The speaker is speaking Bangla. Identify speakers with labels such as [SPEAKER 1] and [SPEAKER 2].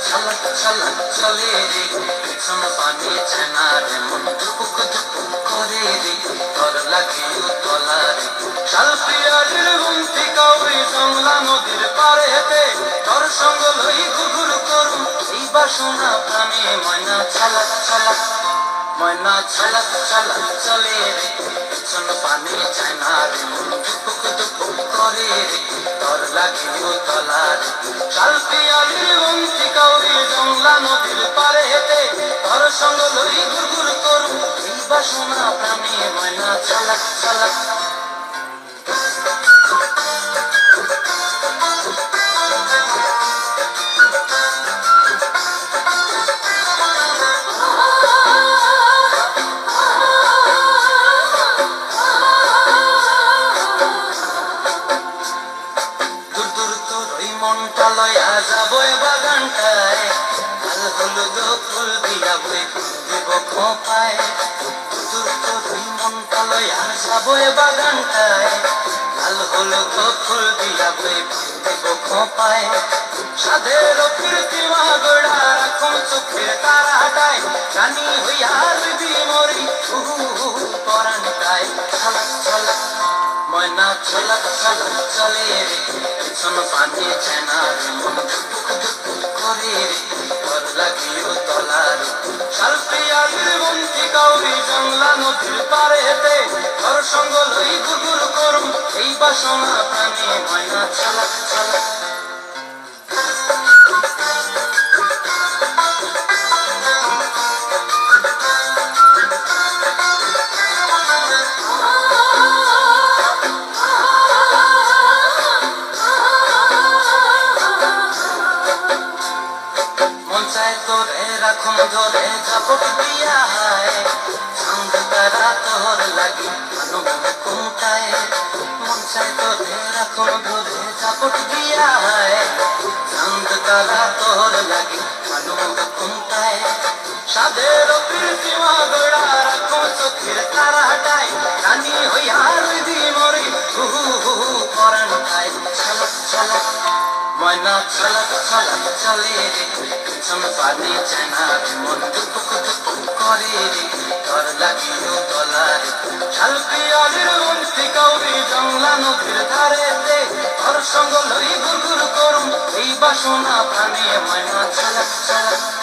[SPEAKER 1] ছলক ছলক চলে রে পিছন পানি চেনা রে মন দুপুক দুপুক করে রে তোর লাগে উতলা রে শালপিয়ারির গুমতি কাউরি জংলা নদীর পারে হেতে তোর সঙ্গ লই ঘুঘুর করুম এই বাসনা প্রাণে ময়না ছলক ছলক ময়না ছলক ছলক চলে রে পিছন পানি চেনা রে মন দুপুক দুপুক করে রে তোর লাগে উতলা রে শালপিয়ারির গুমতি কাউরি জংলা নদীর পারে হেতে তোর সঙ্গ লই ঘুরঘুর করুম এই বাসনা প্রাণে ময়না ছলক ছলক মনটা লয়া যাবো বাগানটায় লাল হলুদ ফুল দিয়া বই দিব খোপায় দূর তোর মনটা লয়া যাবো বাগানটায় লাল হলুদ ফুল দিয়া বই দিব খোপায় সাধের কীর্তি মাগড়া রাখুন চোখের তারাটায় রানী হইয়া দিদি মরি পরানটায় ছলক ছলক ময়না ছলক ছলক চলে রে পিছন পানি চেনা রে মন দুপুক দুপুক করে রে তোর লাগে উতলা রে শালপিয়ারির গুমতি কাউরি জংলা নদীর পারে হেতে তোর সঙ্গ লই ঘুঘুর করুম এই বাসনা প্রাণে ময়না ছলক ছলক তোরে রাখুন ধরে ঝাপট দিয়া হায় চাঁদ তারা তোর লাগি অনুভব কোনটায় মন চাই তোরে রাখুন ধরে ঝাপট দিয়া হায় চাঁদ তারা তোর লাগি অনুভব কোনটায় সাধের কীর্তি মাগড়া রাখুন চোখের তারাটায় রানী হইয়া দিদি মরি পরানটায় ছলক ছলক ময়না ছলক ছলক চলে রে পিছন পানি চেনা রে মন দুপুক দুপুক করে রে তোর লাগে উতলা রে শালপিয়ারির গুমতি কাউরি জংলা নদীর ধারেতে তোর সঙ্গ লই ঘুরঘুর করুম এই বাসনা প্রাণে ময়না ছলক ছলক